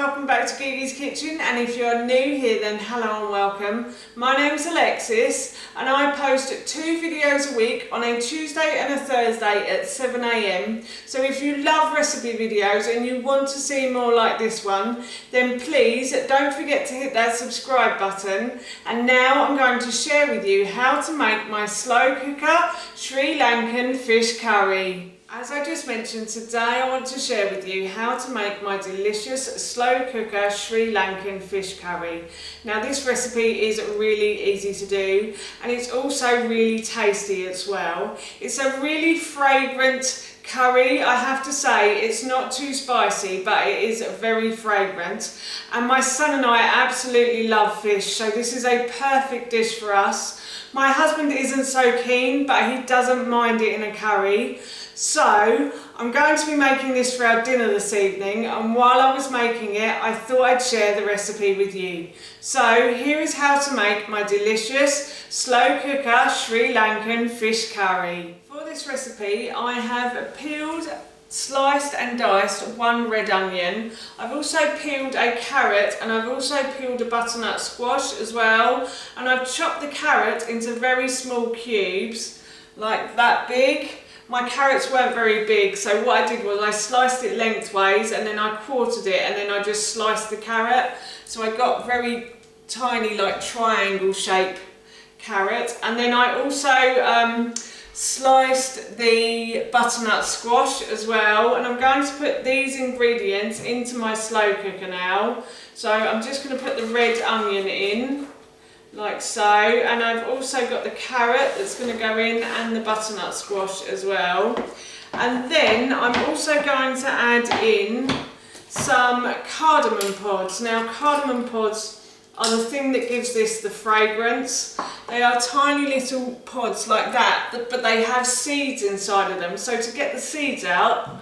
welcome back to Gigi's Kitchen, and if you're new here then hello and welcome. My name is Alexis and I post 2 videos a week on a Tuesday and a Thursday at 7 AM. So if you love recipe videos and you want to see more like this one, then please don't forget to hit that subscribe button. And now I'm going to share with you how to make my slow cooker Sri Lankan fish curry. As I just mentioned, today I want to share with you how to make my delicious slow cooker Sri Lankan fish curry. Now this recipe is really easy to do and it's also really tasty as well. It's a really fragrant curry, I have to say. It's not too spicy, but it is very fragrant. And my son and I absolutely love fish, so this is a perfect dish for us. My husband isn't so keen, but he doesn't mind it in a curry. So I'm going to be making this for our dinner this evening, and while I was making it I thought I'd share the recipe with you. So here is how to make my delicious slow cooker Sri Lankan fish curry. For this recipe I have peeled, sliced and diced 1 red onion. I've also peeled a carrot and I've also peeled a butternut squash as well, and I've chopped the carrot into very small cubes like that big. My carrots weren't very big, so what I did was I sliced it lengthways and then I quartered it and then I just sliced the carrot. So I got very tiny, like triangle shape carrot. And then I also sliced the butternut squash as well. And I'm going to put these ingredients into my slow cooker now. So I'm just going to put the red onion in, like so, and I've also got the carrot that's going to go in and the butternut squash as well. And then I'm also going to add in some cardamom pods. Now cardamom pods are the thing that gives this the fragrance. They are tiny little pods like that, but they have seeds inside of them. So to get the seeds out,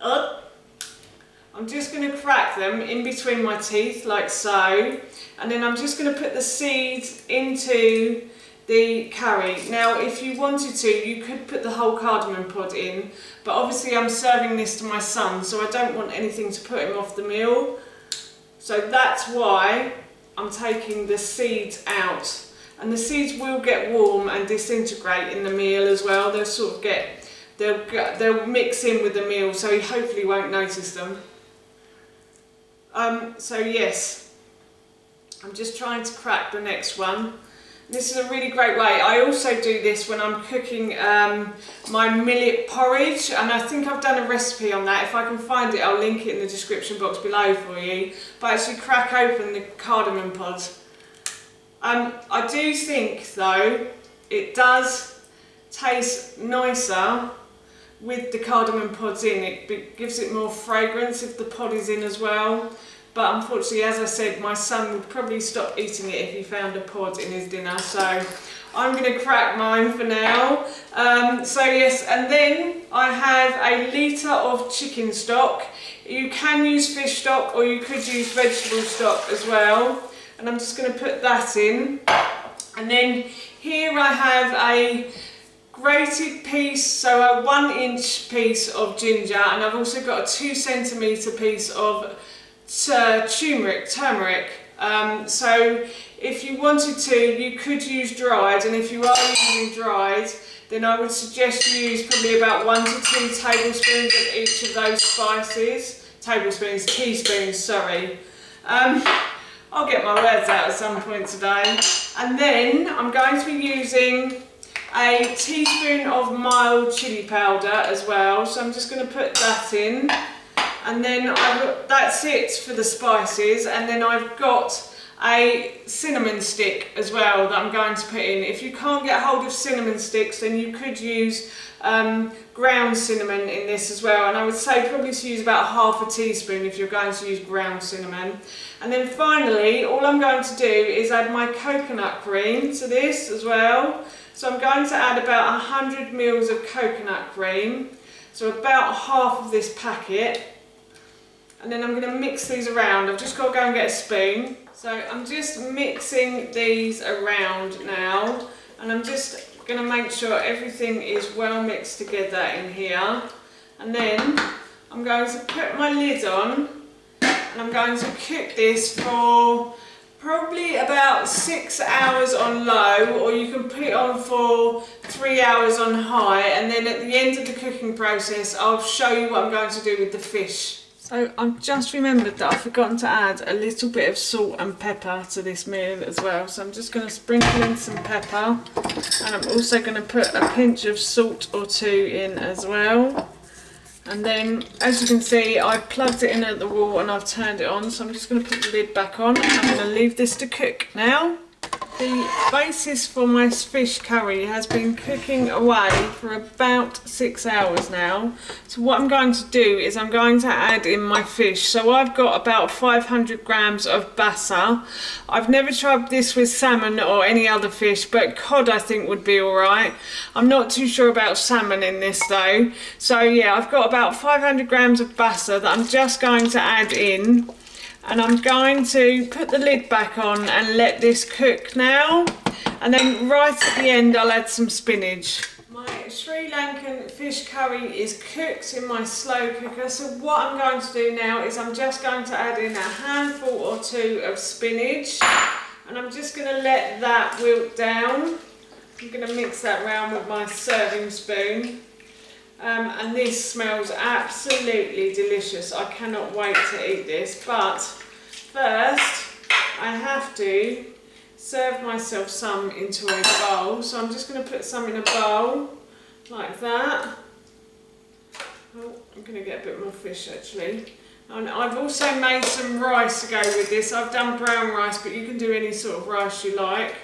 I'm just going to crack them in between my teeth like so, and then I'm just going to put the seeds into the curry. Now if you wanted to, you could put the whole cardamom pod in, but obviously I'm serving this to my son, so I don't want anything to put him off the meal. So that's why I'm taking the seeds out. And the seeds will get warm and disintegrate in the meal as well. They'll sort of they'll mix in with the meal, so he hopefully won't notice them. So yes, I'm just trying to crack the next one. This is a really great way. I also do this when I'm cooking my millet porridge, and I think I've done a recipe on that. If I can find it, I'll link it in the description box below for you. But actually crack open the cardamom pods. I do think though it does taste nicer with the cardamom pods in. It gives it more fragrance if the pod is in as well. But unfortunately, as I said, my son would probably stop eating it if he found a pod in his dinner. So I'm going to crack mine for now. So yes, and then I have a litre of chicken stock. You can use fish stock or you could use vegetable stock as well. And I'm just going to put that in. And then here I have a grated piece, so a 1-inch piece of ginger, and I've also got a 2 centimetre piece of turmeric. So if you wanted to, you could use dried, and if you are using dried, then I would suggest you use probably about 1 to 2 tablespoons of each of those spices. Teaspoons, sorry. I'll get my words out at some point today. And then I'm going to be using a teaspoon of mild chili powder as well, so I'm just going to put that in. And then that's it for the spices, and then I've got a cinnamon stick as well that I'm going to put in. If you can't get hold of cinnamon sticks, then you could use ground cinnamon in this as well, and I would say probably to use about ½ teaspoon if you're going to use ground cinnamon. And then finally, all I'm going to do is add my coconut cream to this as well. So I'm going to add about 100 ml of coconut cream, so about half of this packet. And then I'm going to mix these around. I've just got to go and get a spoon. So I'm just mixing these around now, and I'm just going to make sure everything is well mixed together in here. And then I'm going to put my lid on, and and I'm going to cook this for probably about 6 hours on low, or you can put it on for 3 hours on high, and then at the end of the cooking process I'll show you what I'm going to do with the fish. So I've just remembered that I've forgotten to add a little bit of salt and pepper to this meal as well. So I'm just going to sprinkle in some pepper, and I'm also going to put a pinch of salt or two in as well. And then, as you can see, I've plugged it in at the wall and I've turned it on, so I'm just going to put the lid back on and I'm going to leave this to cook now. The basis for my fish curry has been cooking away for about 6 hours now. So what I'm going to do is I'm going to add in my fish. So I've got about 500 grams of basa. I've never tried this with salmon or any other fish, but cod I think would be alright. I'm not too sure about salmon in this though. So yeah, I've got about 500 grams of basa that I'm just going to add in. And I'm going to put the lid back on and let this cook now. And then right at the end I'll add some spinach. My Sri Lankan fish curry is cooked in my slow cooker. So what I'm going to do now is I'm just going to add in a handful or two of spinach. And I'm just going to let that wilt down. I'm going to mix that round with my serving spoon. And this smells absolutely delicious. I cannot wait to eat this, but first I have to serve myself some into a bowl. So I'm just going to put some in a bowl like that. Oh, I'm going to get a bit more fish actually. And I've also made some rice to go with this. I've done brown rice, but you can do any sort of rice you like.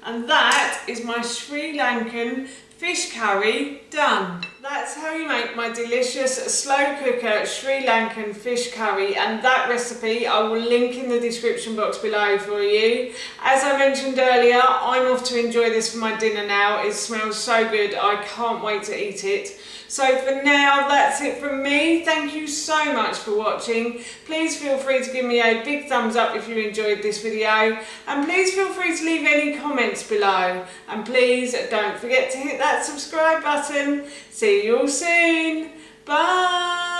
And that is my Sri Lankan fish curry done. That's how you make my delicious slow cooker Sri Lankan fish curry, and that recipe I will link in the description box below for you. As I mentioned earlier, I'm off to enjoy this for my dinner now. It smells so good, I can't wait to eat it. So for now, that's it from me. Thank you so much for watching. Please feel free to give me a big thumbs up if you enjoyed this video. And please feel free to leave any comments below. And please don't forget to hit that subscribe button. See you all soon. Bye.